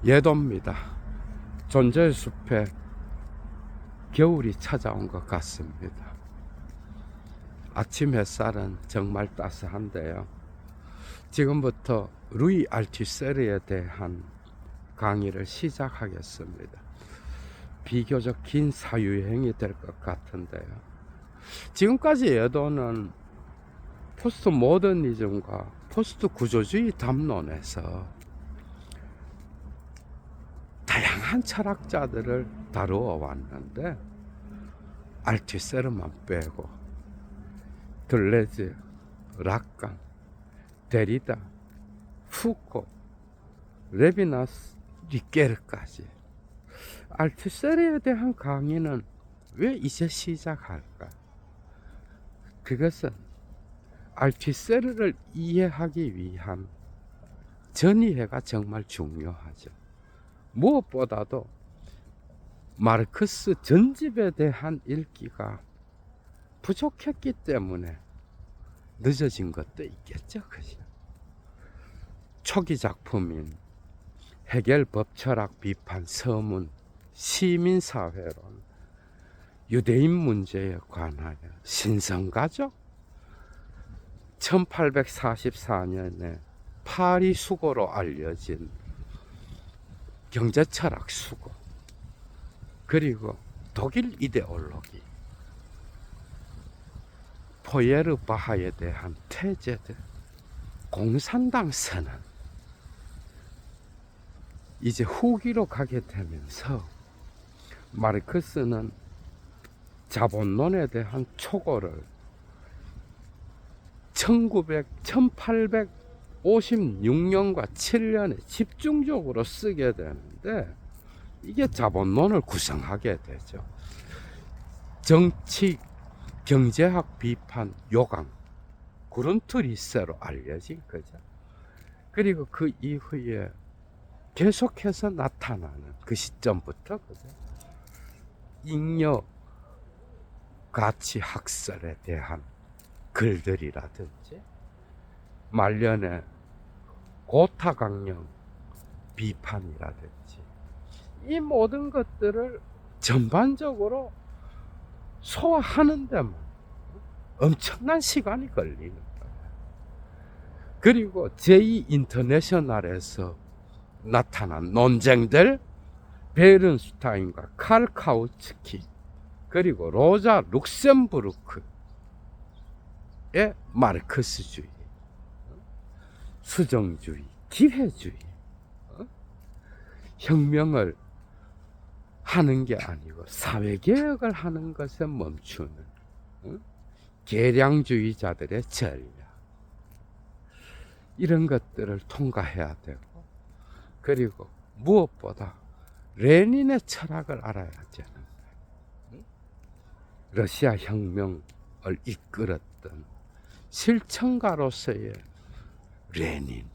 예도입니다. 존재의 숲에 겨울이 찾아온 것 같습니다. 아침 햇살은 정말 따스한데요. 지금부터 루이 알투세르에 대한 강의를 시작하겠습니다. 비교적 긴 사유행이 될 것 같은데요. 지금까지 예도는 포스트 모더니즘과 포스트 구조주의 담론에서 다양한 철학자들을 다루어 왔는데, 알투세르만 빼고 들레즈, 락강, 데리다, 푸코, 레비나스, 리케르까지 알투세르에 대한 강의는 왜 이제 시작할까? 그것은 알투세르를 이해하기 위한 전이해가 정말 중요하죠. 무엇보다도 마르크스 전집에 대한 읽기가 부족했기 때문에 늦어진 것도 있겠죠. 그죠? 초기 작품인 헤겔 법철학 비판 서문, 시민사회론, 유대인 문제에 관하여 신성가족, 1844년에 파리 수고로 알려진 경제철학 수고, 그리고 독일 이데올로기, 포예르바하에 대한 태제들, 공산당 선언, 이제 후기로 가게 되면서 마르크스는 자본론에 대한 초고를 1856년과 7년에 집중적으로 쓰게 되는데, 이게 자본론을 구성하게 되죠. 정치, 경제학 비판 요강, 그룬트리스로 알려진 거죠. 그리고 그 이후에 계속해서 나타나는 그 시점부터, 그죠? 잉여 가치 학설에 대한 글들이라든지, 말년에 고타강령 비판이라든지, 이 모든 것들을 전반적으로 소화하는 데만 엄청난 시간이 걸리는 거예요. 그리고 제2 인터내셔널에서 나타난 논쟁들, 베른슈타인과 칼 카우츠키, 그리고 로자 룩셈부르크의 마르크스주의, 수정주의, 기회주의, 혁명을 하는 게 아니고 사회개혁을 하는 것에 멈추는 계량주의자들의 전략, 이런 것들을 통과해야 되고, 그리고 무엇보다 레닌의 철학을 알아야 되는 거예요. 러시아 혁명을 이끌었던 실천가로서의 레닌,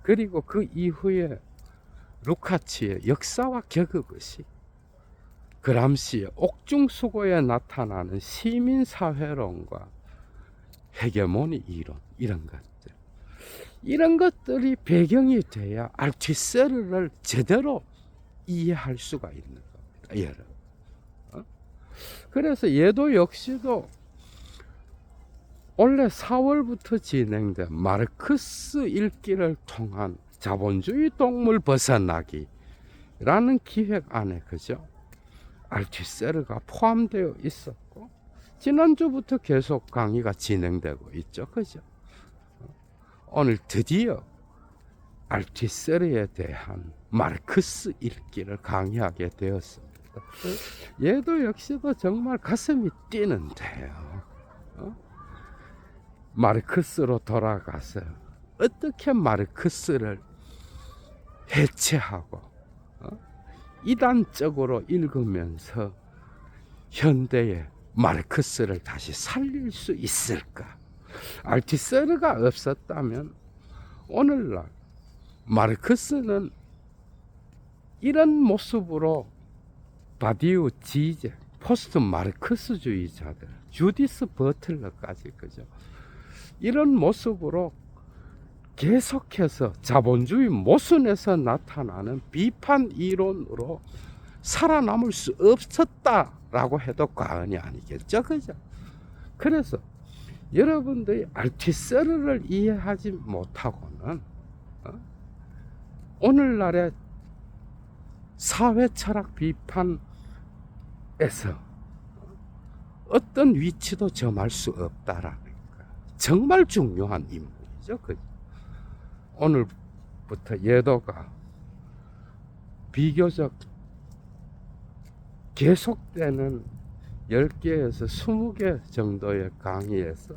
그리고 그 이후에 루카치의 역사와 격의식, 그람시의 옥중수고에 나타나는 시민사회론과 헤게모니 이론, 이런 것들이 배경이 돼야 알투세르를 제대로 이해할 수가 있는 겁니다, 여러분. 그래서 얘도 역시도 원래 4월부터 진행된 마르크스 읽기를 통한 자본주의 동물 벗어나기라는 기획 안에, 그죠? 알투세르가 포함되어 있었고, 지난주부터 계속 강의가 진행되고 있죠, 그죠? 오늘 드디어 알투세르에 대한 마르크스 읽기를 강의하게 되었습니다. 얘도 역시도 정말 가슴이 뛰는데요. 마르크스로 돌아가서 어떻게 마르크스를 해체하고 이단적으로 읽으면서 현대의 마르크스를 다시 살릴 수 있을까? 알투세르가 없었다면 오늘날 마르크스는 이런 모습으로 바디우, 지제, 포스트 마르크스주의자들, 주디스 버틀러까지, 그죠? 이런 모습으로 계속해서 자본주의 모순에서 나타나는 비판 이론으로 살아남을 수 없었다라고 해도 과언이 아니겠죠, 그죠? 그래서 여러분들이 알티세르를 이해하지 못하고는 오늘날의 사회 철학 비판에서 어떤 위치도 점할 수 없다라는 거예요. 정말 중요한 인물이죠, 그죠? 오늘부터 예도가 비교적 계속되는 10개에서 20개 정도의 강의에서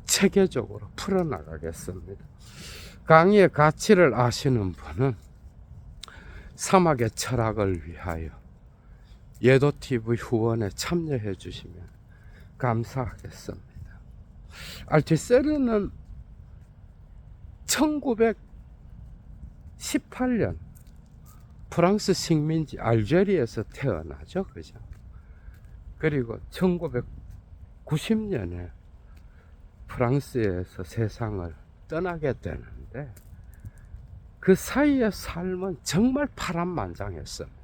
체계적으로 풀어나가겠습니다. 강의의 가치를 아시는 분은 사막의 철학을 위하여 예도TV 후원에 참여해 주시면 감사하겠습니다. 알티세르는 1918년 프랑스 식민지 알제리에서 태어나죠, 그죠? 그리고 1990년에 프랑스에서 세상을 떠나게 되는데 그 사이의 삶은 정말 파란만장했습니다.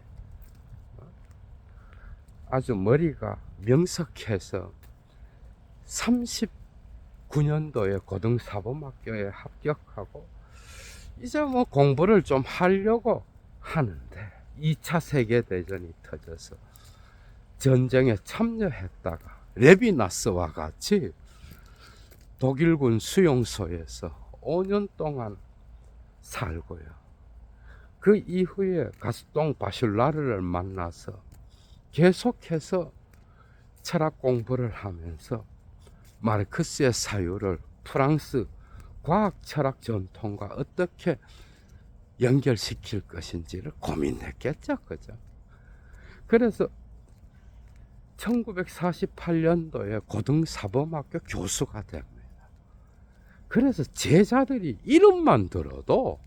아주 머리가 명석해서 39년도에 고등사범학교에 합격하고 이제 뭐 공부를 좀 하려고 하는데 2차 세계대전이 터져서 전쟁에 참여했다가 레비나스와 같이 독일군 수용소에서 5년 동안 살고요. 그 이후에 가스통 바슐라르를 만나서 계속해서 철학 공부를 하면서 마르크스의 사유를 프랑스 과학 철학 전통과 어떻게 연결시킬 것인지를 고민했겠죠, 그죠? 그래서 1948년도에 고등사범학교 교수가 됩니다. 그래서 제자들이 이름만 들어도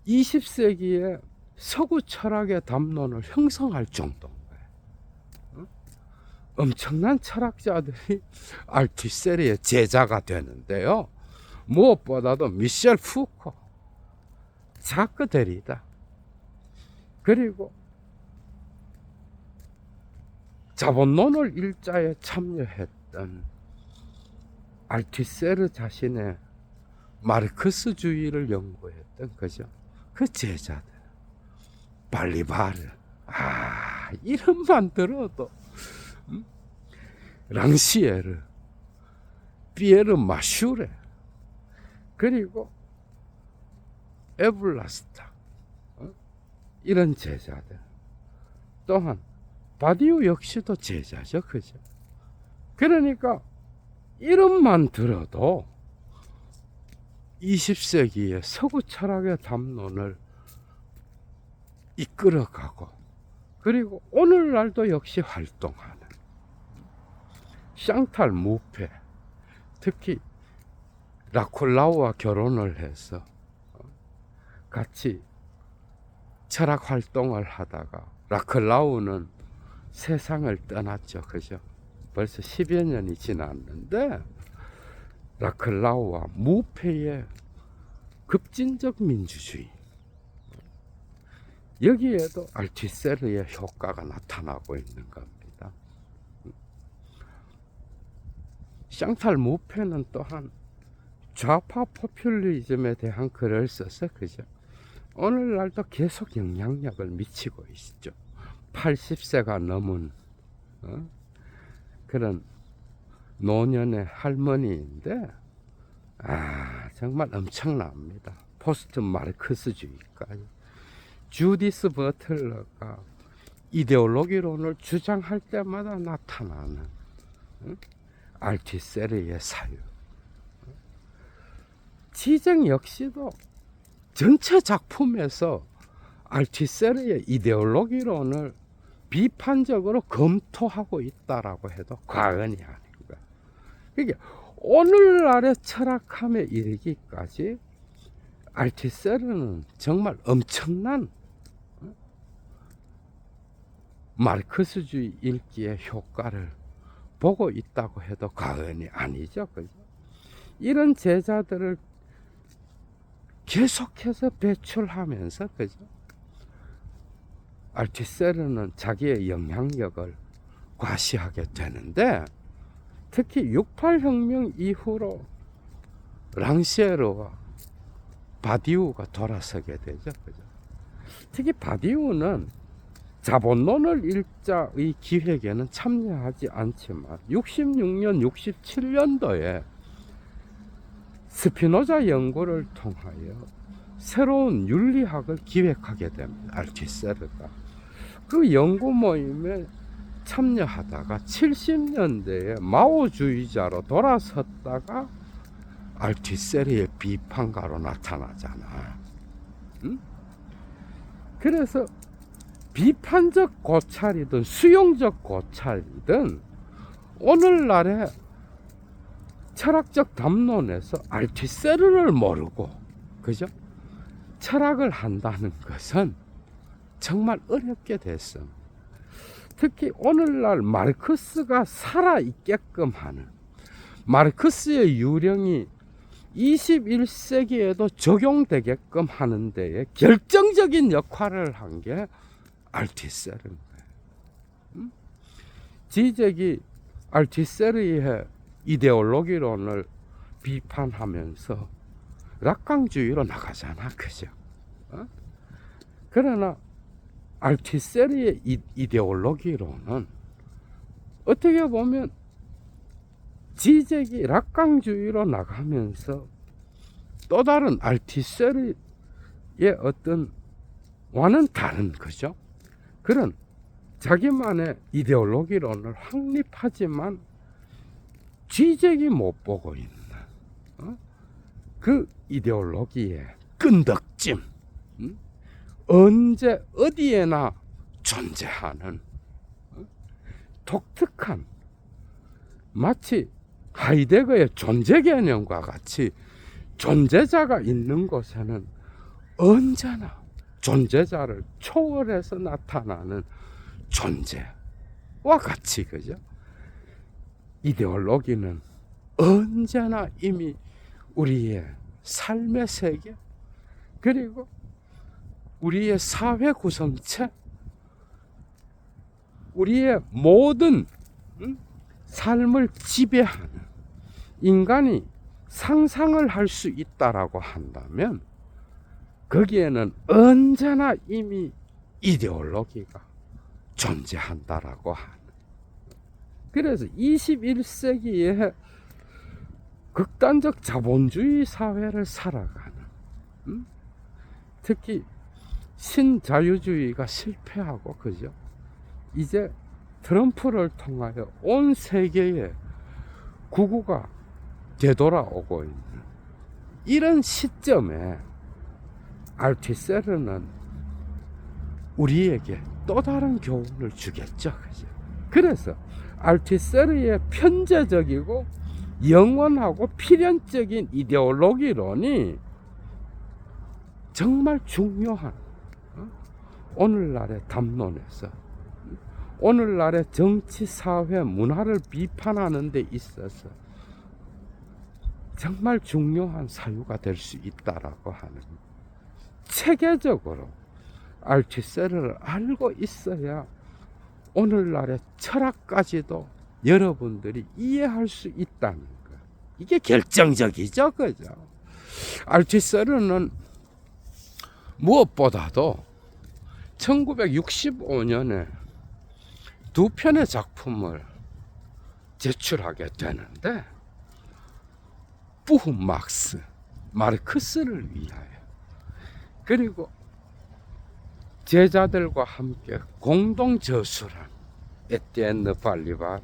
20세기에 서구 철학의 담론을 형성할 정도인 거예요. 엄청난 철학자들이 알투세르의 제자가 되는데요. 무엇보다도 미셸 푸코, 자크 데리다, 그리고 자본론을 일자에 참여했던 알투세르 자신의 마르크스주의를 연구했던 거죠. 그 제자들, 발리바르, 이름만 들어도 랑시에르, 피에르 마슈레, 그리고 에블라스타, 이런 제자들. 또한 바디우 역시도 제자죠, 그죠? 그러니까 이름만 들어도 20세기의 서구 철학의 담론을 이끌어가고, 그리고 오늘날도 역시 활동하는 샹탈 무페, 특히 라콜라우와 결혼을 해서 같이 철학 활동을 하다가 라콜라우는 세상을 떠났죠, 그죠? 벌써 10여 년이 지났는데 라클라우와 무페의 급진적 민주주의, 여기에도 알투세르의 효과가 나타나고 있는 겁니다. 샹탈 무페는 또한 좌파 포퓰리즘에 대한 글을 써서, 그죠? 오늘날도 계속 영향력을 미치고 있죠. 80세가 넘은 그런 노년의 할머니인데 정말 엄청납니다. 포스트 마르크스주의까지. 주디스 버틀러가 이데올로기론을 주장할 때마다 나타나는 알투세르의 사유. 지정 역시도 전체 작품에서 알투세르의 이데올로기론을 비판적으로 검토하고 있다라고 해도 과언이 아닌 거야. 그러니까 오늘날의 철학함에 이르기까지 알투세르는 정말 엄청난 마르크스주의 읽기의 효과를 보고 있다고 해도 과언이 아니죠. 그죠? 이런 제자들을 계속해서 배출하면서, 그죠? 알투세르는 자기의 영향력을 과시하게 되는데, 특히 68혁명 이후로 랑시에르와 바디우가 돌아서게 되죠. 그죠? 특히 바디우는 자본론을 일자의 기획에는 참여하지 않지만 66년, 67년도에 스피노자 연구를 통하여 새로운 윤리학을 기획하게 됩니다. 알투세르가. 그 연구 모임에 참여하다가 70년대에 마오주의자로 돌아섰다가 알투세르의 비판가로 나타나잖아. 응? 그래서 비판적 고찰이든 수용적 고찰이든 오늘날의 철학적 담론에서 알투세르를 모르고, 그죠? 철학을 한다는 것은 정말 어렵게 됐습니다. 특히 오늘날 마르크스가 살아있게끔 하는, 마르크스의 유령이 21세기에도 적용되게끔 하는 데에 결정적인 역할을 한 게 알투세르인 거예요. 지적이 알투세르의 이데올로기론을 비판하면서 락강주의로 나가잖아. 그죠? 그러나 알투세르의 이데올로기론은 어떻게 보면 지적이 락강주의로 나가면서 또 다른 알투세르의 어떤 와는 다른, 거죠? 그런 자기만의 이데올로기론을 확립하지만 지적이 못 보고 있는 그 이데올로기의 끈덕짐, 언제 어디에나 존재하는 독특한, 마치 하이데거의 존재 개념과 같이 존재자가 있는 곳에는 언제나 존재자를 초월해서 나타나는 존재와 같이, 그죠? 이데올로기는 언제나 이미 우리의 삶의 세계, 그리고 우리의 사회 구성체, 우리의 모든 삶을 지배하는, 인간이 상상을 할 수 있다라고 한다면 거기에는 언제나 이미 이데올로기가 존재한다라고 하는. 그래서 21세기에 극단적 자본주의 사회를 살아가는, 특히 신자유주의가 실패하고, 그죠? 이제 트럼프를 통하여 온 세계에 구구가 되돌아오고 있는 이런 시점에 알투세르는 우리에게 또 다른 교훈을 주겠죠. 그죠? 그래서 알투세르의 편재적이고 영원하고 필연적인 이데올로기론이 정말 중요한, 오늘날의 담론에서 오늘날의 정치, 사회, 문화를 비판하는 데 있어서 정말 중요한 사유가 될 수 있다라고 하는, 체계적으로 알투세르를 알고 있어야 오늘날의 철학까지도 여러분들이 이해할 수 있다는 것. 이게 결정적이죠. 그죠? 알투세르는 무엇보다도 1965년에 두 편의 작품을 제출하게 되는데, 부흐막스, 마르크스를 위하여, 그리고 제자들과 함께 공동 저술한 에티엔느 발리바르,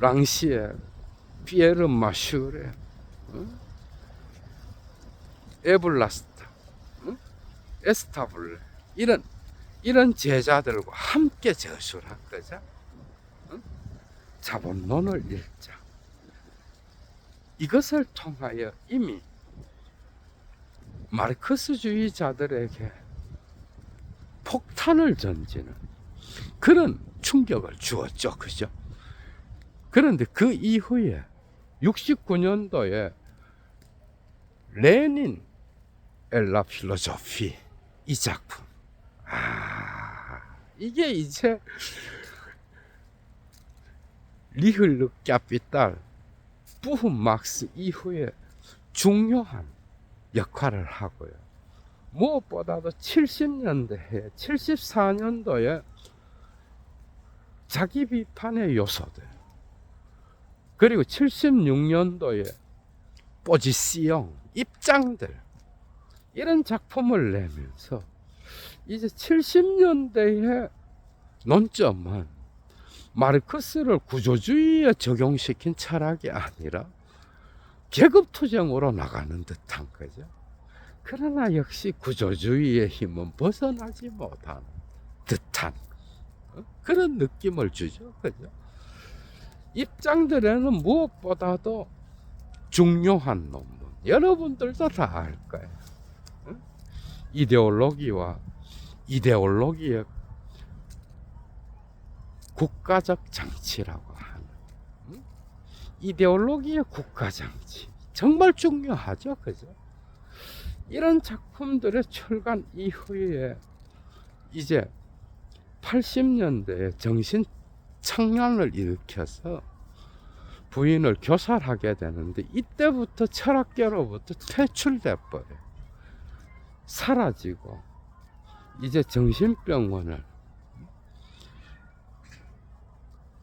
랑시에, 피에르 마슈레, 에블라스타, 에스타블레, 이런 제자들과 함께 저술한 거죠. 자본론을 읽자. 이것을 통하여 이미 마르크스주의자들에게 폭탄을 던지는 그런 충격을 주었죠. 그죠? 그런데 그 이후에 69년도에 레닌 엘라 필로소피 이 작품, 이게 이제 리흘르 캐피탈 부흐 막스 이후에 중요한 역할을 하고요. 무엇보다도 70년대에 74년도에 자기 비판의 요소들, 그리고 76년도에 포지시용, 입장들, 이런 작품을 내면서 이제 70년대의 논점은 마르크스를 구조주의에 적용시킨 철학이 아니라 계급투쟁으로 나가는 듯한 거죠. 그러나 역시 구조주의의 힘은 벗어나지 못한 듯한 그런 느낌을 주죠. 그죠? 입장들에는 무엇보다도 중요한 논문, 여러분들도 다 알 거예요. 이데올로기와 이데올로기의 국가적 장치라고 하는, 이데올로기의 국가장치 정말 중요하죠. 그죠? 이런 작품들의 출간 이후에 이제 80년대에 정신 청량을 일으켜서 부인을 교살하게 되는데, 이때부터 철학계로부터 퇴출돼 버려요. 사라지고 이제 정신병원을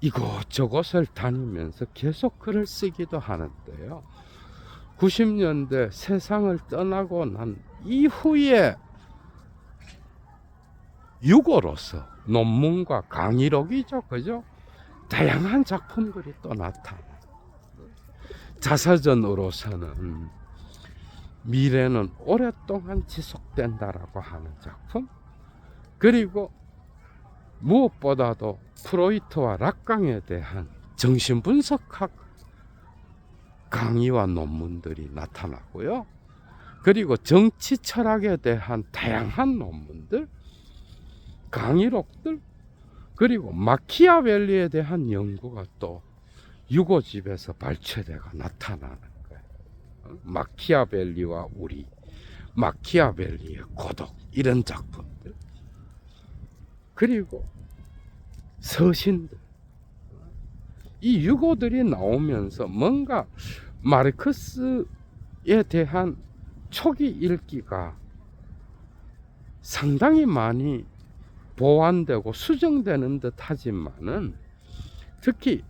이곳저곳을 다니면서 계속 글을 쓰기도 하는데요. 90년대 세상을 떠나고 난 이후에 유고로서 논문과 강의록이죠. 그죠? 다양한 작품들이 또 나타나요. 자서전으로서는 미래는 오랫동안 지속된다라고 하는 작품, 그리고 무엇보다도 프로이트와 락강에 대한 정신분석학 강의와 논문들이 나타나고요. 그리고 정치 철학에 대한 다양한 논문들, 강의록들, 그리고 마키아벨리에 대한 연구가 또 유고집에서 발췌되고 나타나는 거예요. 마키아벨리와 우리, 마키아벨리의 고독, 이런 작품들, 그리고 서신들, 이 유고들이 나오면서 뭔가 마르크스에 대한 초기 읽기가 상당히 많이 보완되고 수정되는 듯 하지만은, 특히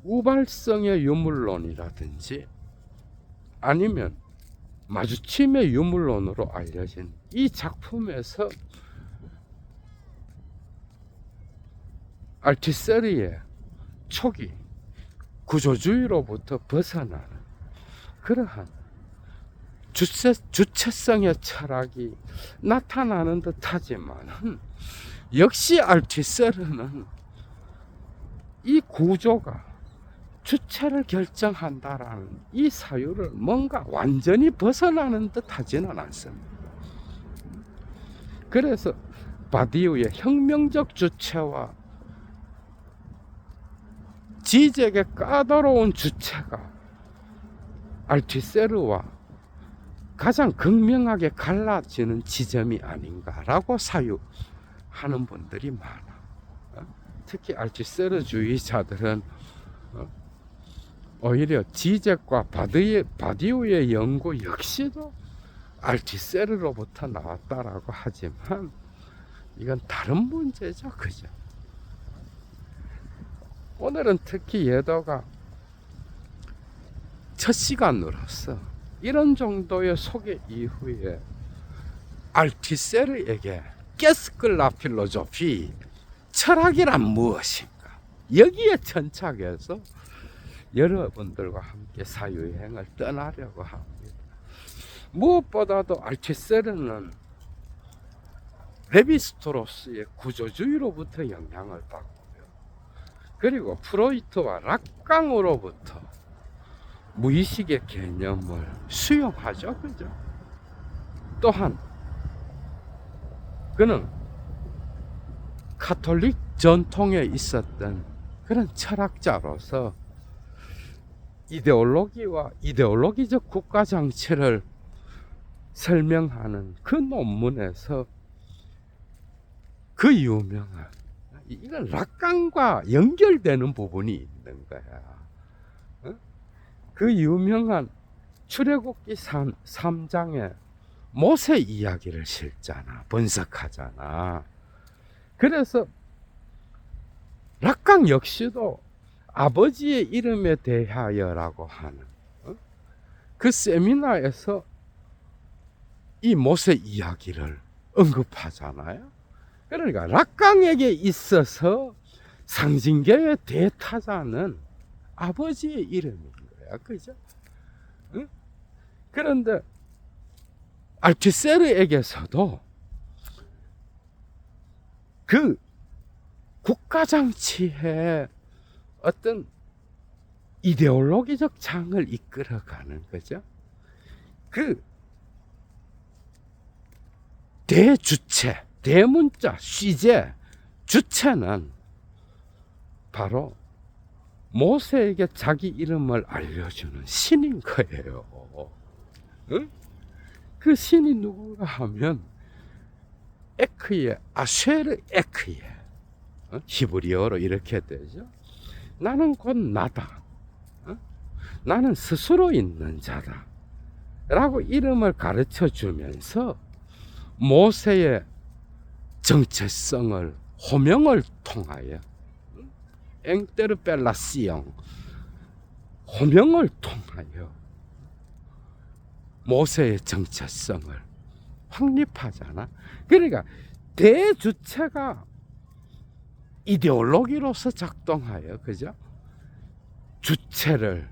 우발성의 유물론이라든지 아니면 마주침의 유물론으로 알려진 이 작품에서 알티세르의 초기 구조주의로부터 벗어나는 그러한 주체성의 철학이 나타나는 듯 하지만, 역시 알티세르는 이 구조가 주체를 결정한다라는 이 사유를 뭔가 완전히 벗어나는 듯 하지는 않습니다. 그래서 바디우의 혁명적 주체와 지적의 까다로운 주체가 알티세르와 가장 극명하게 갈라지는 지점이 아닌가라고 사유하는 분들이 많아. 특히 알티세르주의자들은 오히려 지적과 바디우의 연구 역시도 알티세르로부터 나왔다라고 하지만, 이건 다른 문제죠. 그죠? 오늘은 특히 예도가 첫 시간으로서 이런 정도의 소개 이후에 알티세르에게 깨스클라 필로소피, 철학이란 무엇인가, 여기에 천착해서 여러분들과 함께 사유여행을 떠나려고 합니다. 무엇보다도 알티세르는 레비스토로스의 구조주의로부터 영향을 받고요. 그리고 프로이트와 락강으로부터 무의식의 개념을 수용하죠. 그죠? 또한 그는 가톨릭 전통에 있었던 그런 철학자로서 이데올로기와 이데올로기적 국가 정치를 설명하는 그 논문에서 그 유명한, 이건 락강과 연결되는 부분이 있는 거야. 그 유명한 출애굽기 3장에 모세 이야기를 실잖아, 분석하잖아. 그래서 락강 역시도 아버지의 이름에 대하여라고 하는 그 세미나에서 이 모세 이야기를 언급하잖아요. 그러니까 락강에게 있어서 상징계의 대타자는 아버지의 이름인 거야, 그죠? 응? 그런데 알투세르에게서도 그 국가정치의 어떤 이데올로기적 장을 이끌어가는 거죠. 그 대주체, 대문자, 시제, 주체는 바로 모세에게 자기 이름을 알려주는 신인 거예요. 응? 그 신이 누구가 하면 에크예, 아쉐르 에크예, 히브리어로 이렇게 되죠. 나는 곧 나다. 나는 스스로 있는 자다. 라고 이름을 가르쳐 주면서 모세의 정체성을 호명을 통하여 엥테르펠라시용, 호명을 통하여 모세의 정체성을 확립하잖아. 그러니까 대주체가 이데올로기로서 작동하여, 그죠? 주체를,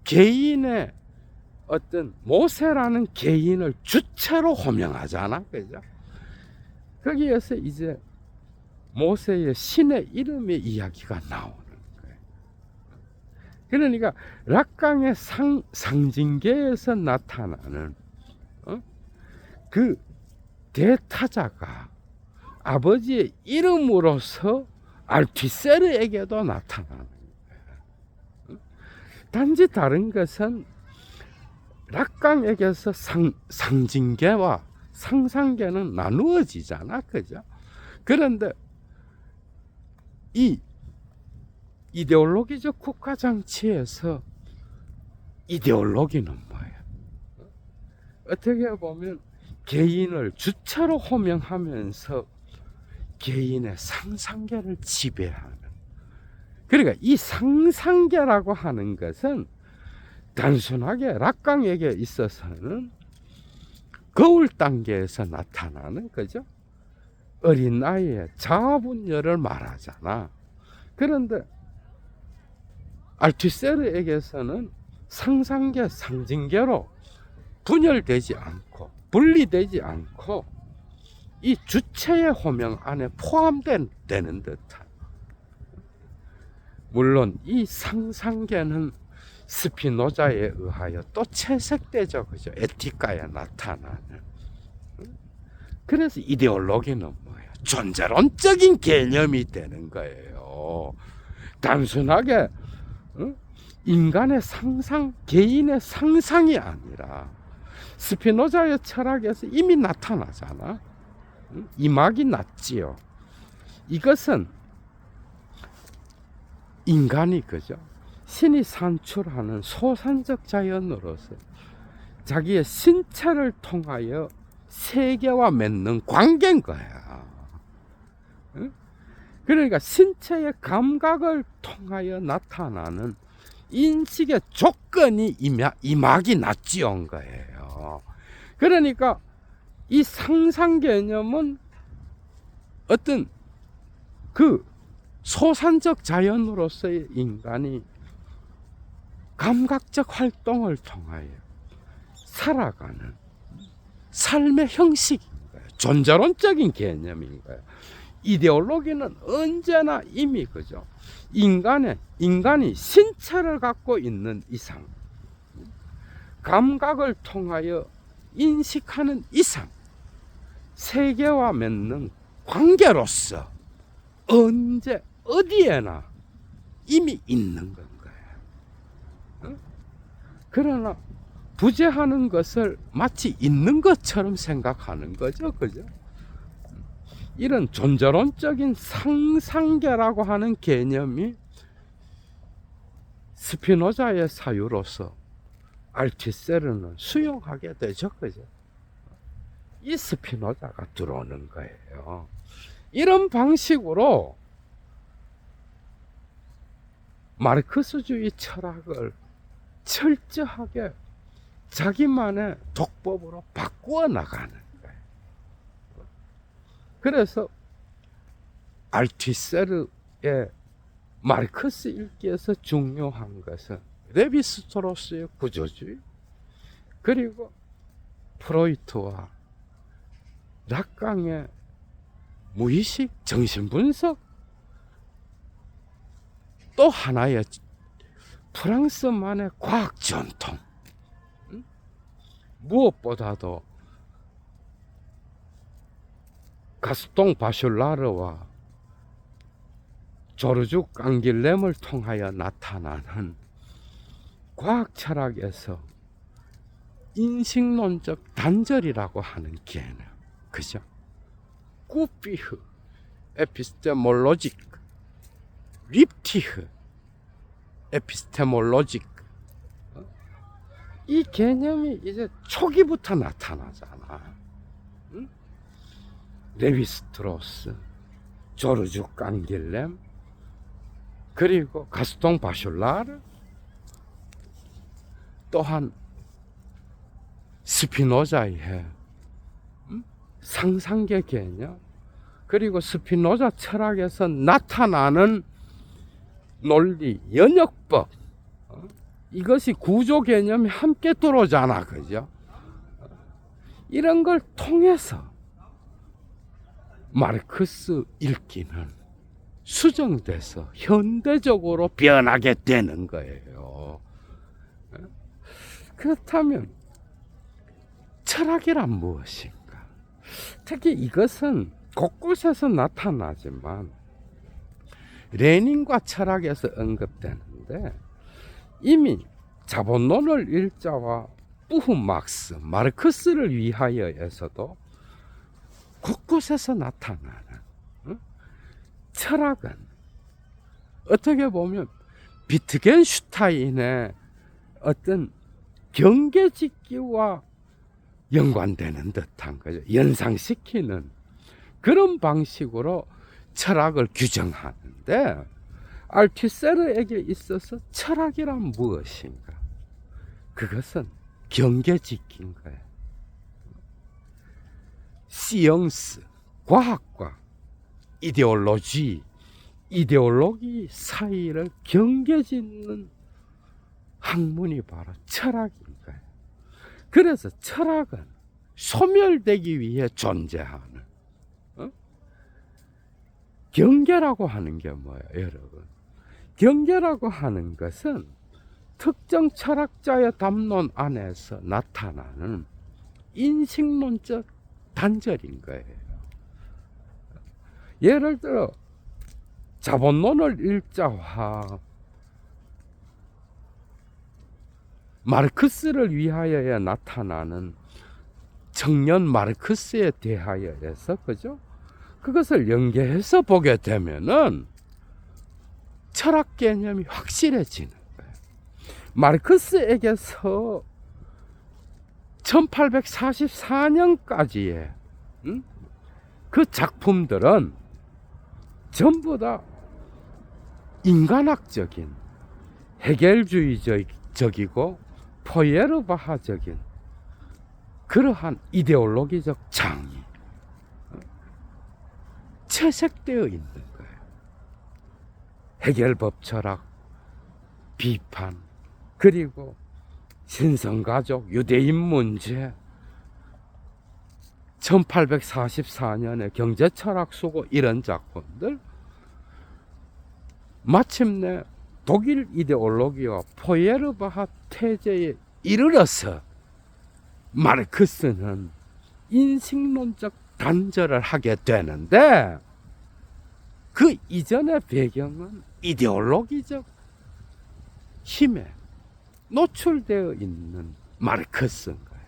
개인의 어떤 모세라는 개인을 주체로 호명하잖아, 그죠? 거기에서 이제 모세의 신의 이름의 이야기가 나오는 거예요. 그러니까 락강의 상징계에서 나타나는 그 대타자가 아버지의 이름으로서 알투세르에게도 나타나는 거예요. 단지 다른 것은 락강에게서 상징계와 상상계는 나누어지잖아, 그죠? 그런데 이 이데올로기적 국가정치에서 이데올로기는 뭐예요? 어떻게 보면 개인을 주체로 호명하면서 개인의 상상계를 지배하는, 그러니까 이 상상계라고 하는 것은 단순하게 락강에게 있어서는 거울 단계에서 나타나는 거죠. 어린 아이의 자아분열을 말하잖아. 그런데 알투세르에게서는 상상계, 상징계로 분열되지 않고 분리되지 않고 이 주체의 호명 안에 포함되는 듯한, 물론 이 상상계는 스피노자에 의하여 또 채색되죠, 그죠? 에티카에 나타나는. 그래서 이데올로기는 뭐예요? 존재론적인 개념이 되는 거예요. 단순하게 인간의 상상, 개인의 상상이 아니라 스피노자의 철학에서 이미 나타나잖아. 이막이 났지요. 이것은 인간이, 그죠? 신이 산출하는 소산적 자연으로서 자기의 신체를 통하여 세계와 맺는 관계인 거야. 그러니까 신체의 감각을 통하여 나타나는 인식의 조건이 이막이 낫지온 거예요. 그러니까 이 상상 개념은 어떤 그 소산적 자연으로서의 인간이 감각적 활동을 통하여 살아가는 삶의 형식인 거예요. 존재론적인 개념인 거예요. 이데올로기는 언제나 이미, 그죠? 인간이 신체를 갖고 있는 이상, 감각을 통하여 인식하는 이상, 세계와 맺는 관계로서 언제 어디에나 이미 있는 건 거예요. 그러나 부재하는 것을 마치 있는 것처럼 생각하는 거죠. 그죠? 이런 존재론적인 상상계라고 하는 개념이 스피노자의 사유로서 알티세르는 수용하게 되죠. 그죠? 이 스피노자가 들어오는 거예요. 이런 방식으로 마르크스주의 철학을 철저하게 자기만의 독법으로 바꾸어 나가는 거예요. 그래서 알티세르의 마르크스 읽기에서 중요한 것은 레비스트로스의 구조주의, 그리고 프로이트와 락강의 무의식 정신분석, 또 하나의 프랑스만의 과학 전통, 무엇보다도 가스통 바슐라르와 조르주 깡길렘을 통하여 나타나는 과학 철학에서 인식론적 단절이라고 하는 개념, 그죠? 꾸피흐, 에피스테몰로직, 립티흐, 에피스테몰로직, 이 개념이 이제 초기부터 나타나잖아. 응? 레비스트로스, 조르주 깡길렘, 그리고 가스통 바슐라르, 또한 스피노자의 상상계 개념, 그리고 스피노자 철학에서 나타나는 논리, 연역법, 이것이 구조 개념이 함께 들어오잖아. 그죠? 이런 걸 통해서 마르크스 읽기는 수정돼서 현대적으로 변하게 되는 거예요. 그렇다면 철학이란 무엇인가? 특히 이것은 곳곳에서 나타나지만 레닌과 철학에서 언급되는데, 이미 자본론을 일자와 부흐막스, 마르크스를 위하여에서도 곳곳에서 나타나는 철학은 어떻게 보면 비트겐슈타인의 어떤 경계짓기와 연관되는 듯한 거죠. 연상시키는 그런 방식으로 철학을 규정하는데, 알티세르에게 있어서 철학이란 무엇인가? 그것은 경계짓기인 거예요. 시언스, 과학과 이데올로기 사이를 경계짓는 학문이 바로 철학인 거예요. 그래서 철학은 소멸되기 위해 존재하는, 경계라고 하는 게 뭐예요, 여러분? 경계라고 하는 것은 특정 철학자의 담론 안에서 나타나는 인식론적 단절인 거예요. 예를 들어 자본론을 일자화 마르크스를 위하여에 나타나는 청년 마르크스에 대하여에서, 그죠? 그것을 연계해서 보게 되면은 철학 개념이 확실해지는 거예요. 마르크스에게서 1844년까지의 그 작품들은 전부 다 인간학적인, 헤겔주의적이고 포예르바하적인 그러한 이데올로기적 장이 채색되어 있는 거예요. 헤겔법 철학, 비판, 그리고 신성가족, 유대인 문제, 1844년에 경제철학 수고, 이런 작품들, 마침내 독일 이데올로기와 포예르바하 태제에 이르러서 마르크스는 인식론적 단절을 하게 되는데, 그 이전의 배경은 이데올로기적 힘에 노출되어 있는 마르크스인 거예요.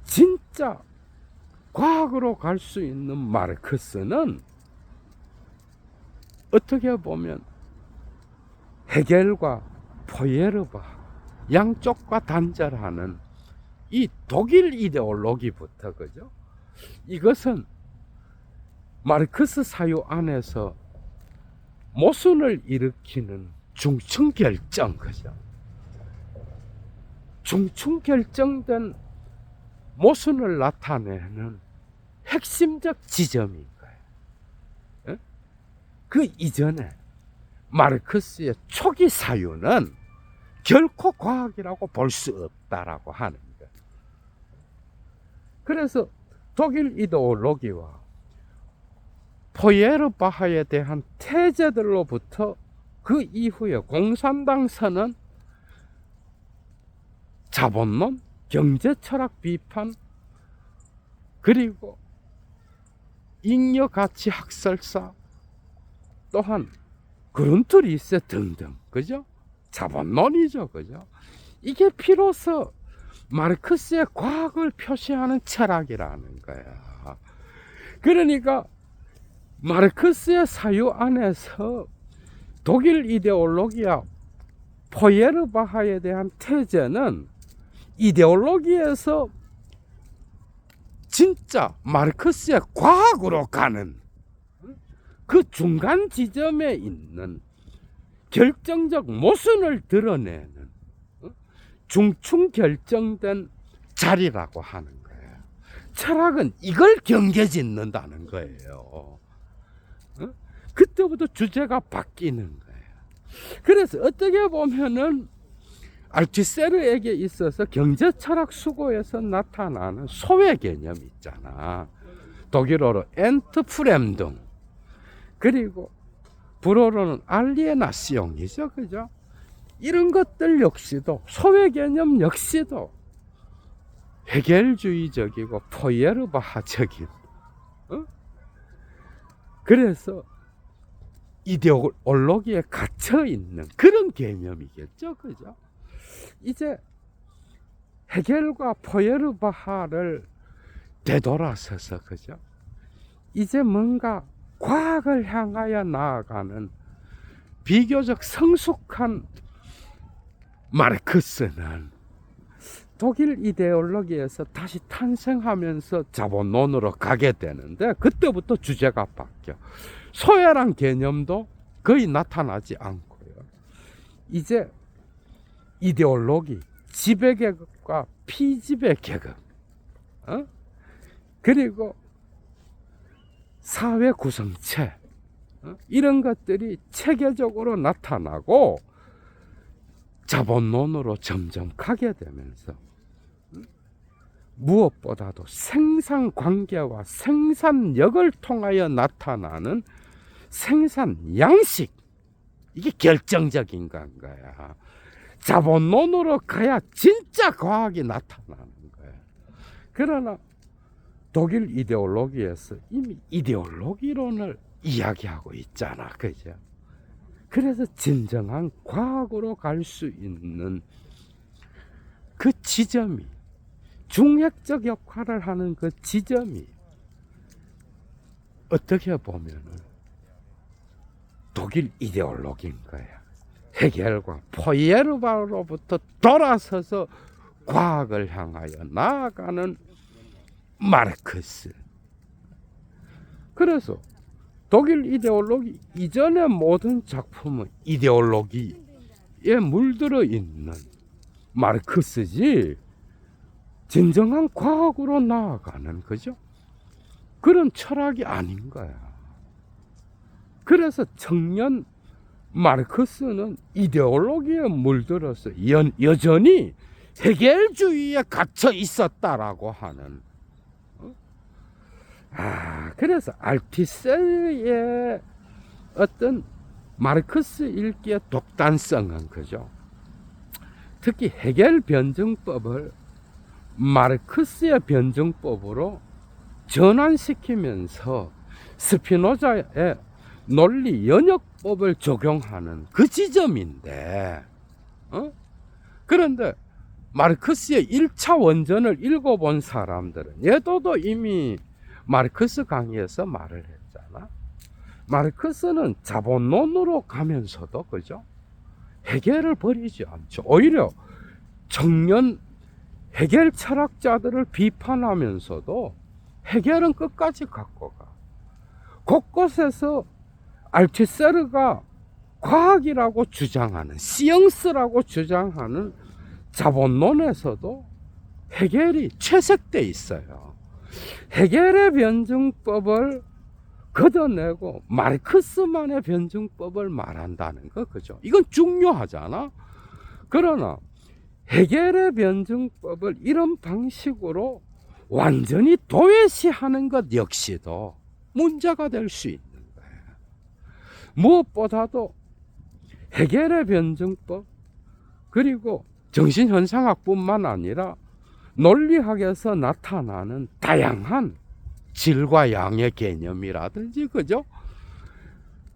진짜 과학으로 갈 수 있는 마르크스는 어떻게 보면 헤겔과 포예르바 양쪽과 단절하는 이 독일 이데올로기부터, 그죠? 이것은 마르크스 사유 안에서 모순을 일으키는 중층 결정, 그죠? 중층 결정된 모순을 나타내는 핵심적 지점인 거예요. 그 이전에 마르크스의 초기 사유는 결코 과학이라고 볼 수 없다라고 하는 거예요. 그래서 독일 이데올로기와 포예르바하에 대한 태제들로부터 그 이후에 공산당선은 자본론, 경제철학 비판, 그리고 잉여가치 학설사, 또한 그룬트리세 등등, 그죠? 자본론이죠, 그죠? 이게 비로소 마르크스의 과학을 표시하는 철학이라는 거야. 그러니까 마르크스의 사유 안에서 독일 이데올로기와 포예르바하에 대한 태제는 이데올로기에서 진짜 마르크스의 과학으로 가는 그 중간 지점에 있는 결정적 모순을 드러내는 중충 결정된 자리라고 하는 거예요. 철학은 이걸 경계짓는다는 거예요. 그때부터 주제가 바뀌는 거예요. 그래서 어떻게 보면은 알투세르에게 있어서 경제철학 수고에서 나타나는 소외 개념 있잖아. 독일어로 엔트프렘둥, 그리고 불어로는 알리에나시옹이죠, 그죠? 이런 것들 역시도, 소외 개념 역시도 헤겔주의적이고 포예르바하적인, 그래서 이데올로기에 갇혀 있는 그런 개념이겠죠, 그죠? 이제 헤겔과 포예르바하를 되돌아서서, 그죠? 이제 뭔가 과학을 향하여 나아가는 비교적 성숙한 마르크스는 독일 이데올로기에서 다시 탄생하면서 자본론으로 가게 되는데, 그때부터 주제가 바뀌어. 소외란 개념도 거의 나타나지 않고요. 이제 이데올로기, 지배계급과 피지배계급, 그리고 사회 구성체, 이런 것들이 체계적으로 나타나고 자본론으로 점점 가게 되면서 무엇보다도 생산 관계와 생산력을 통하여 나타나는 생산 양식, 이게 결정적인 거야. 자본론으로 가야 진짜 과학이 나타나는 거야. 그러나 독일 이데올로기에서 이미 이데올로기론을 이야기하고 있잖아, 그죠? 그래서 진정한 과학으로 갈 수 있는 그 지점이, 중핵적 역할을 하는 그 지점이 어떻게 보면은 독일 이데올로기인 거야. 헤겔과 포예르바로부터 돌아서서 과학을 향하여 나아가는 마르크스. 그래서 독일 이데올로기 이전의 모든 작품은 이데올로기에 물들어 있는 마르크스지 진정한 과학으로 나아가는, 그죠? 그런 철학이 아닌 거야. 그래서 청년 마르크스는 이데올로기에 물들어서 여전히 헤겔주의에 갇혀 있었다라고 하는, 그래서 알티셀의 어떤 마르크스 읽기의 독단성은, 그죠? 특히 헤겔 변증법을 마르크스의 변증법으로 전환시키면서 스피노자의 논리 연역법을 적용하는 그 지점인데, 그런데 마르크스의 1차 원전을 읽어본 사람들은, 얘도 이미 마르크스 강의에서 말을 했잖아. 마르크스는 자본론으로 가면서도, 그죠? 헤겔을 버리지 않죠. 오히려 청년 헤겔 철학자들을 비판하면서도 헤겔은 끝까지 갖고 가. 곳곳에서 알투세르가 과학이라고 주장하는, 시언스라고 주장하는 자본론에서도 헤겔이 채색돼 있어요. 헤겔의 변증법을 걷어내고 마르크스만의 변증법을 말한다는 거, 그죠? 이건 중요하잖아. 그러나 헤겔의 변증법을 이런 방식으로 완전히 도외시하는 것 역시도 문제가 될 수 있는 거예요. 무엇보다도 헤겔의 변증법, 그리고 정신현상학뿐만 아니라 논리학에서 나타나는 다양한 질과 양의 개념이라든지, 그죠?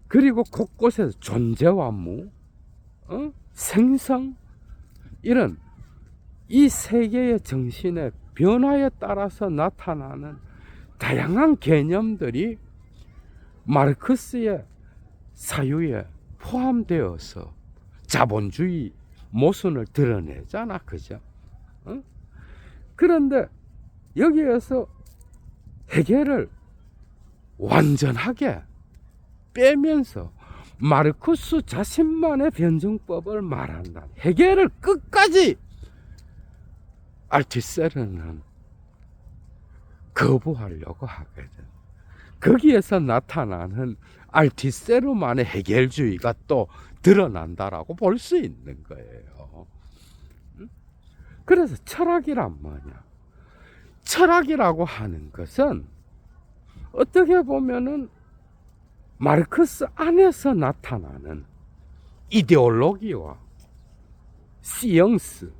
그리고 곳곳에서 존재와 무, 생성, 이런 이 세계의 정신의 변화에 따라서 나타나는 다양한 개념들이 마르크스의 사유에 포함되어서 자본주의 모순을 드러내잖아, 그죠? 그런데 여기에서 헤겔을 완전하게 빼면서 마르크스 자신만의 변증법을 말한다. 헤겔을 끝까지 알투세르는 거부하려고 하거든. 거기에서 나타나는 알투세르만의 헤겔주의가 또 드러난다라고 볼 수 있는 거예요. 그래서 철학이란 뭐냐? 철학이라고 하는 것은 어떻게 보면은 마르크스 안에서 나타나는 이데올로기와 시언스,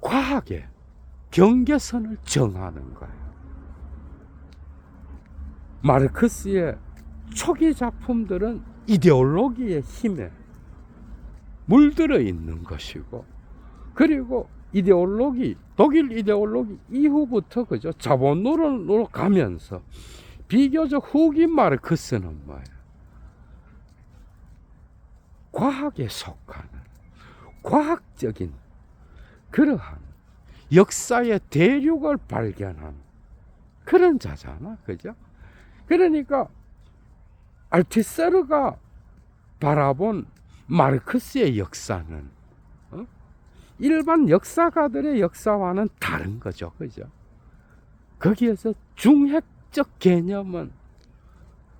과학의 경계선을 정하는 거예요. 마르크스의 초기 작품들은 이데올로기의 힘에 물들어 있는 것이고, 그리고 이데올로기, 독일 이데올로기 이후부터, 그죠? 자본론으로 가면서 비교적 후기 마르크스는 뭐예요? 과학에 속하는 과학적인 그러한 역사의 대륙을 발견한 그런 자잖아, 그죠? 그러니까 알투세르가 바라본 마르크스의 역사는 일반 역사가들의 역사와는 다른 거죠, 그죠? 거기에서 중핵적 개념은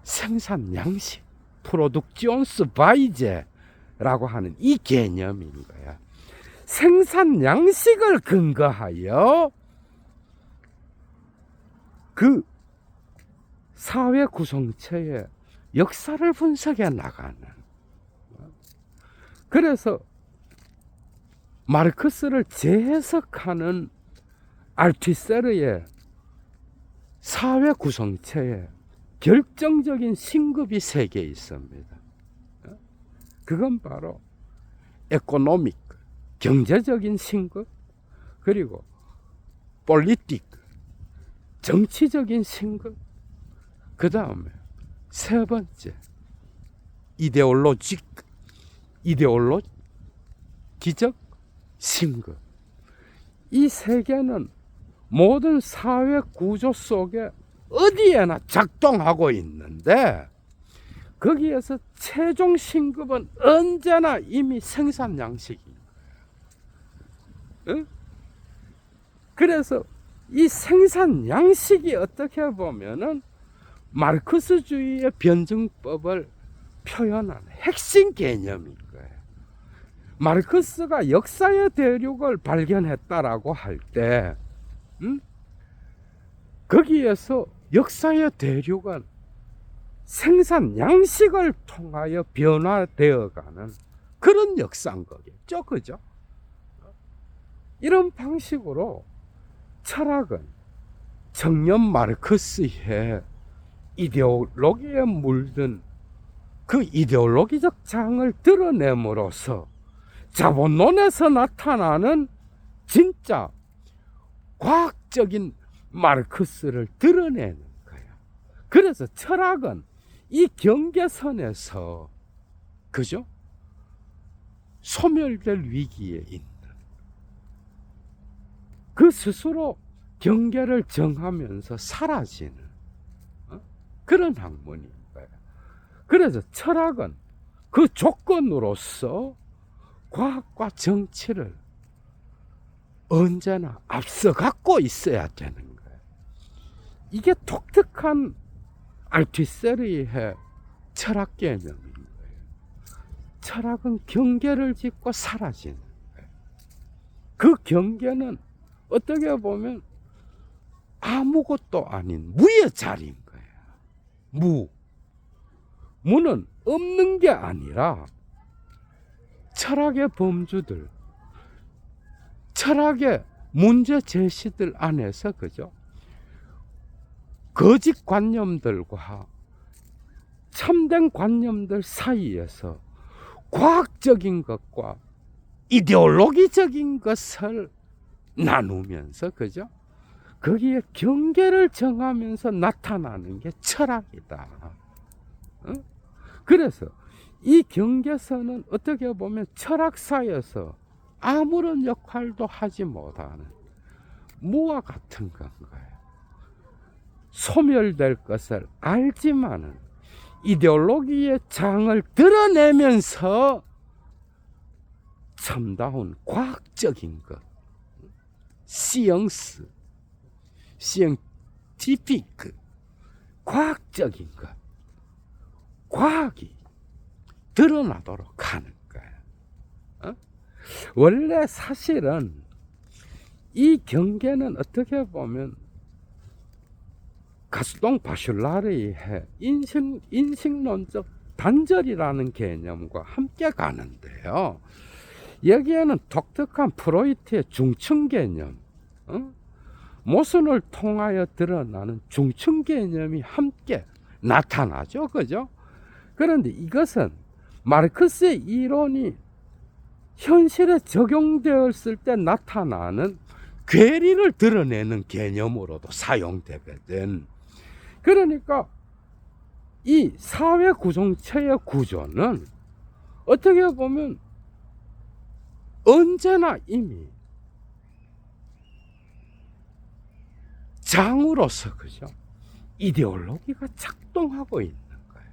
생산 양식, 프로덕션스 바이제라고 하는 이 개념인 거야. 생산 양식을 근거하여 그 사회 구성체의 역사를 분석해 나가는. 그래서 마르크스를 재해석하는 알투세르의 사회 구성체의 결정적인 신급이 세 개 있습니다. 그건 바로 에코노믹, 경제적인 신급, 그리고 폴리틱, 정치적인 신급, 그 다음에 세 번째 이데올로기적 신급. 이 세 개는 모든 사회 구조 속에 어디에나 작동하고 있는데, 거기에서 최종 신급은 언제나 이미 생산 양식인 거예요. 그래서 이 생산 양식이 어떻게 보면은 마르크스주의의 변증법을 표현하는 핵심 개념인 거예요. 마르크스가 역사의 대륙을 발견했다라고 할 때, 거기에서 역사의 대륙은 생산 양식을 통하여 변화되어가는 그런 역사인 거겠죠, 그죠? 이런 방식으로 철학은 청년 마르크스의 이데올로기에 물든 그 이데올로기적 장을 드러냄으로써 자본론에서 나타나는 진짜 과학적인 마르크스를 드러내는 거야. 그래서 철학은 이 경계선에서, 그죠? 소멸될 위기에 있는, 그 스스로 경계를 정하면서 사라지는 그런 학문인 거예요. 그래서 철학은 그 조건으로서 과학과 정치를 언제나 앞서 갖고 있어야 되는 거예요. 이게 독특한 알투세르의 철학 개념인 거예요. 철학은 경계를 짓고 사라지는 거예요. 그 경계는 어떻게 보면 아무것도 아닌 무의 자리인 거예요. 무는 없는 게 아니라 철학의 범주들, 철학의 문제 제시들 안에서, 그죠? 거짓 관념들과 참된 관념들 사이에서 과학적인 것과 이데올로기적인 것을 나누면서, 그죠? 거기에 경계를 정하면서 나타나는 게 철학이다. 그래서 이 경계선은 어떻게 보면 철학사에서 아무런 역할도 하지 못하는 무와 같은 건가요? 소멸될 것을 알지만은 이데올로기의 장을 드러내면서 참다운 과학적인 것, 시언티피크, 과학적인 것, 과학이 드러나도록 하는 거예요. 원래 사실은 이 경계는 어떻게 보면 가스동 바슐라르의 인식론적 단절이라는 개념과 함께 가는데요. 여기에는 독특한 프로이트의 중층 개념, 모순을 통하여 드러나는 중층 개념이 함께 나타나죠. 그죠? 그런데 이것은 마르크스의 이론이 현실에 적용되었을 때 나타나는 괴리를 드러내는 개념으로도 사용되거든. 그러니까 이 사회 구성체의 구조는 어떻게 보면 언제나 이미 장으로서, 그죠? 이데올로기가 작동하고 있는 거예요.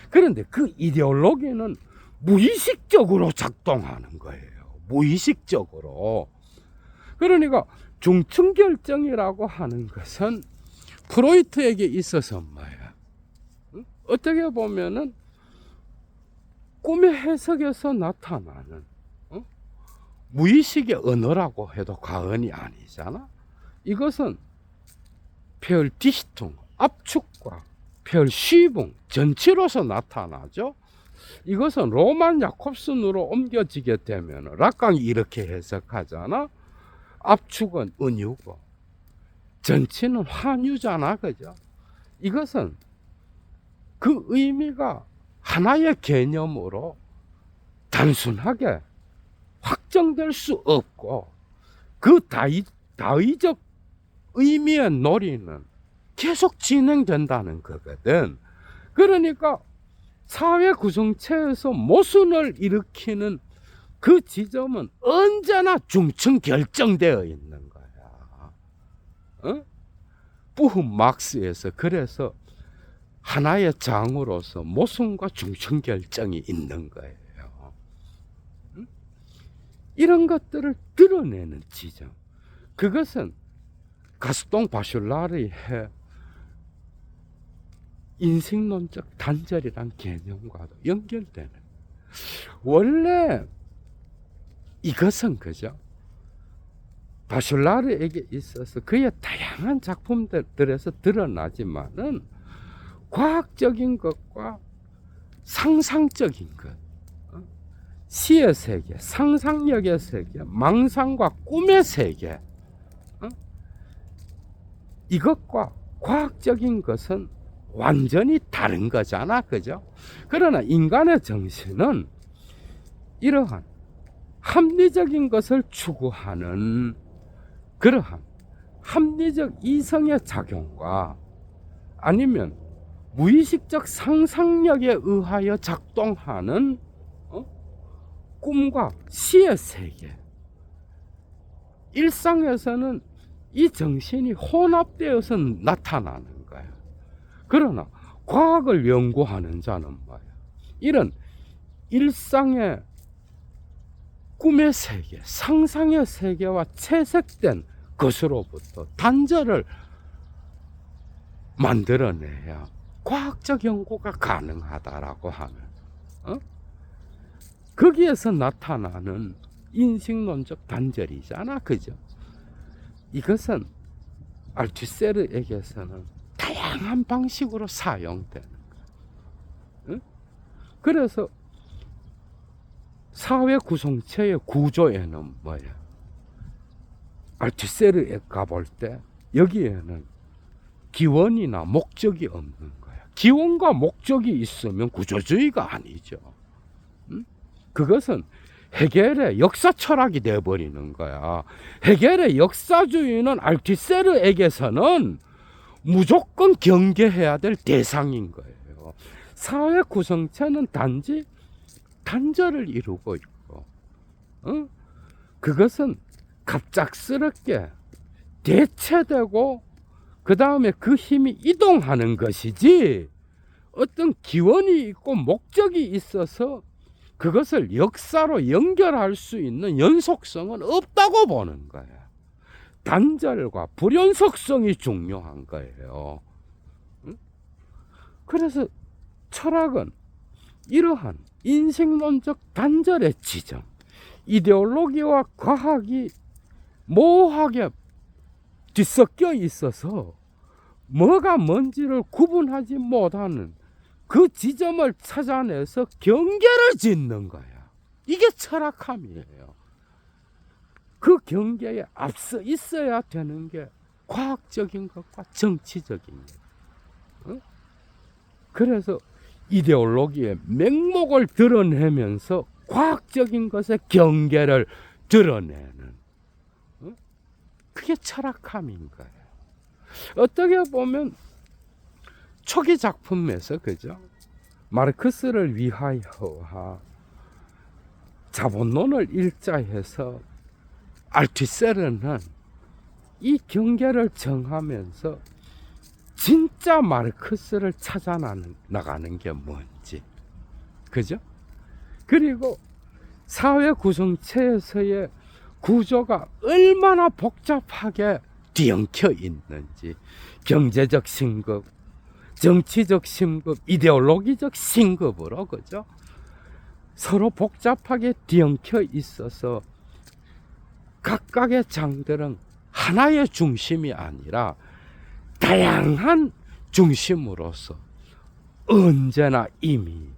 그런데 그 이데올로기는 무의식적으로 작동하는 거예요. 무의식적으로. 그러니까 중층 결정이라고 하는 것은 프로이트에게 있어서 뭐야? 어떻게 보면은 꿈의 해석에서 나타나는 무의식의 언어라고 해도 과언이 아니잖아. 이것은 펠디시퉁, 압축과 펠쉬붕, 전치로서 나타나죠. 이것은 로만 야콥슨으로 옮겨지게 되면 락강이 이렇게 해석하잖아. 압축은 은유고 전치는 환유잖아. 그죠? 이것은 그 의미가 하나의 개념으로 단순하게 확정될 수 없고 그 다의적 의미의 놀이는 계속 진행된다는 거거든. 그러니까 사회 구성체에서 모순을 일으키는 그 지점은 언제나 중층 결정되어 있는 거야. 부흠 막스에서 그래서 하나의 장으로서 모순과 중층 결정이 있는 거예요. 이런 것들을 드러내는 지점, 그것은 가스동 바슐라르의 인식론적 단절이란 개념과도 연결되는, 원래 이것은, 그죠? 바슐라르에게 있어서 그의 다양한 작품들에서 드러나지만은 과학적인 것과 상상적인 것, 시의 세계, 상상력의 세계, 망상과 꿈의 세계, 이것과 과학적인 것은 완전히 다른 거잖아. 그죠? 그러나 인간의 정신은 이러한 합리적인 것을 추구하는 그러한 합리적 이성의 작용과 아니면 무의식적 상상력에 의하여 작동하는 꿈과 시의 세계, 일상에서는 이 정신이 혼합되어서 나타나는 거예요. 그러나 과학을 연구하는 자는 뭐예요? 이런 일상의 꿈의 세계, 상상의 세계와 채색된 것으로부터 단절을 만들어내야 과학적 연구가 가능하다라고 하는 거기에서 나타나는 인식론적 단절이잖아. 그죠? 이것은 알투세르에게서는 다양한 방식으로 사용되는 거예요. 그래서 사회 구성체의 구조에는 뭐야? 알투세르에 가볼 때 여기에는 기원이나 목적이 없는 거야. 기원과 목적이 있으면 구조주의가 아니죠. 그것은 헤겔의 역사 철학이 되어버리는 거야. 헤겔의 역사주의는 알투세르에게서는 무조건 경계해야 될 대상인 거예요. 사회 구성체는 단지 단절을 이루고 있고, 그것은 갑작스럽게 대체되고 그 다음에 그 힘이 이동하는 것이지 어떤 기원이 있고 목적이 있어서 그것을 역사로 연결할 수 있는 연속성은 없다고 보는 거야. 단절과 불연속성이 중요한 거예요. 그래서 철학은 이러한 인식론적 단절의 지점, 이데올로기와 과학이 모호하게 뒤섞여 있어서 뭐가 뭔지를 구분하지 못하는 그 지점을 찾아내서 경계를 짓는 거야. 이게 철학함이에요. 그 경계에 앞서 있어야 되는 게 과학적인 것과 정치적인 것. 그래서 이데올로기의 맹목을 드러내면서 과학적인 것의 경계를 드러내는 그게 철학함인 거예요. 어떻게 보면 초기 작품에서 그죠? 마르크스를 위하여 자본론을 일자해서 알투세르는 이 경계를 정하면서 진짜 마르크스를 찾아 나가는 게 뭔지, 그죠? 그리고 사회 구성체에서의 구조가 얼마나 복잡하게 뒤엉켜 있는지, 경제적 신급, 정치적 신급, 이데올로기적 신급으로, 그죠? 서로 복잡하게 뒤엉켜 있어서 각각의 장들은 하나의 중심이 아니라 다양한 중심으로서 언제나 이미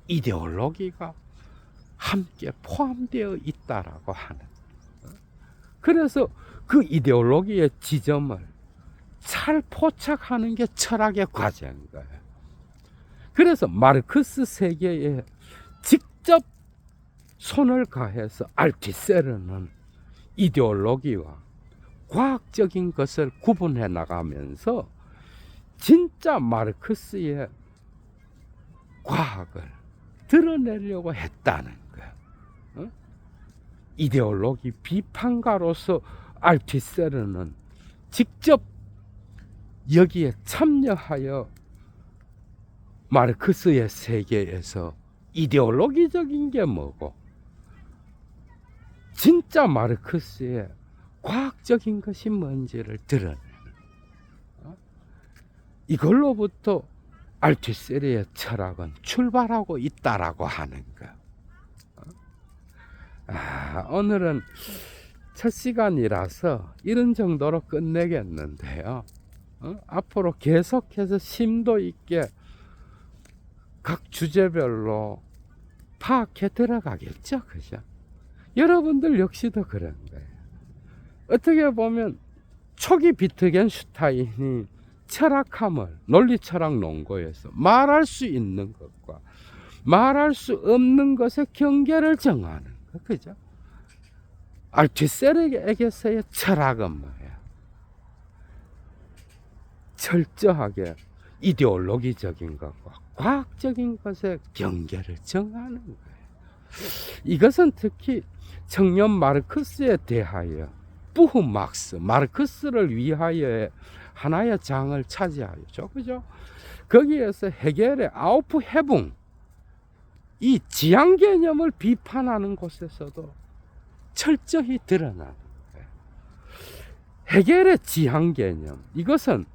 이데올로기가 함께 포함되어 있다라고 하는. 그래서 그 이데올로기의 지점을 잘 포착하는 게 철학의 과제인 거예요. 그래서 마르크스 세계에 직접 손을 가해서 알투세르는 이데올로기와 과학적인 것을 구분해 나가면서 진짜 마르크스의 과학을 드러내려고 했다는 거예요. 이데올로기 비판가로서 알투세르는 직접 여기에 참여하여 마르크스의 세계에서 이데올로기적인 게 뭐고 진짜 마르크스의 과학적인 것이 뭔지를 드러내는 이걸로부터 알투세르의 철학은 출발하고 있다라고 하는 거. 오늘은 첫 시간이라서 이런 정도로 끝내겠는데요. 앞으로 계속해서 심도 있게 각 주제별로 파악해 들어가겠죠, 그죠? 여러분들 역시도 그런 거예요. 어떻게 보면 초기 비트겐슈타인이 철학함을 논리철학 논거에서 말할 수 있는 것과 말할 수 없는 것의 경계를 정하는 것, 그죠? 알투셀에게서의 철학은 뭐예요? 철저하게 이데올로기적인 것과 과학적인 것의 경계를 정하는 거예요. 이것은 특히 청년 마르크스에 대하여 부후 막스, 마르크스를 위하여 하나의 장을 차지하죠. 그죠? 거기에서 헤겔의 아우프헤붕, 이 지향 개념을 비판하는 곳에서도 철저히 드러나는 거예요. 헤겔의 지향 개념, 이것은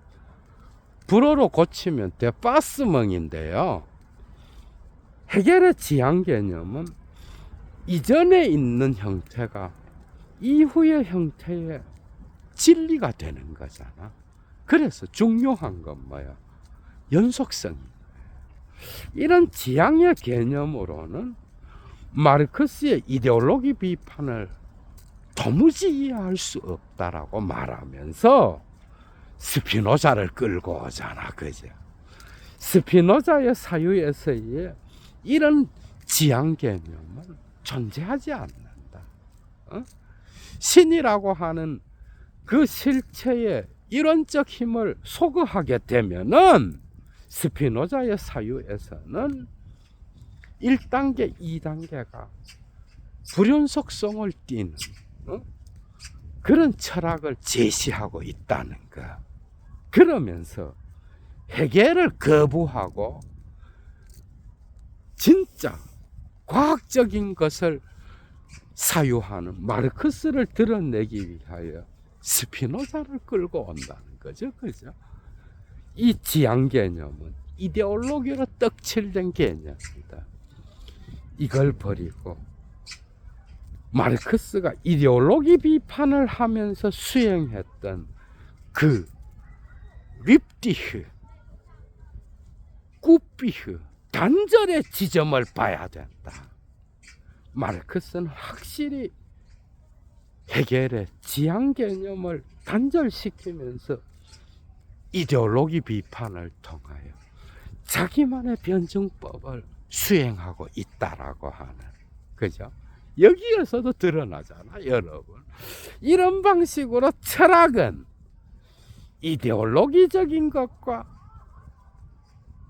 불어로 고치면 데파스멍인데요. 헤겔의 지향 개념은 이전에 있는 형태가 이후의 형태의 진리가 되는 거잖아. 그래서 중요한 건 뭐야? 연속성인 거예요. 이런 지향의 개념으로는 마르크스의 이데올로기 비판을 도무지 이해할 수 없다라고 말하면서 스피노자를 끌고 오잖아, 그죠? 스피노자의 사유에서의 이런 지향 개념은 존재하지 않는다. 신이라고 하는 그 실체의 이론적 힘을 소거하게 되면은 스피노자의 사유에서는 1단계, 2단계가 불연속성을 띠는 그런 철학을 제시하고 있다는 것. 그러면서 헤겔을 거부하고 진짜 과학적인 것을 사유하는 마르크스를 드러내기 위하여 스피노자를 끌고 온다는 거죠. 그죠? 이 지향 개념은 이데올로기로 떡칠된 개념입니다. 이걸 버리고 마르크스가 이데올로기 비판을 하면서 수행했던 그 립디흐, 꾸피흐, 단절의 지점을 봐야 된다. 마르크스는 확실히 헤겔의 지향 개념을 단절시키면서 이데올로기 비판을 통하여 자기만의 변증법을 수행하고 있다라고 하는, 그죠? 여기에서도 드러나잖아, 여러분. 이런 방식으로 철학은 이데올로기적인 것과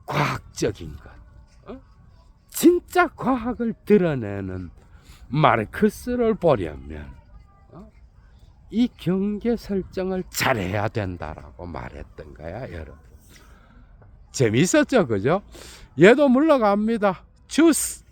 과학적인 것, 진짜 과학을 드러내는 마르크스를 보려면 이 경계 설정을 잘해야 된다라고 말했던 거야, 여러분. 재밌었죠, 그죠? 얘도 물러갑니다. 주스.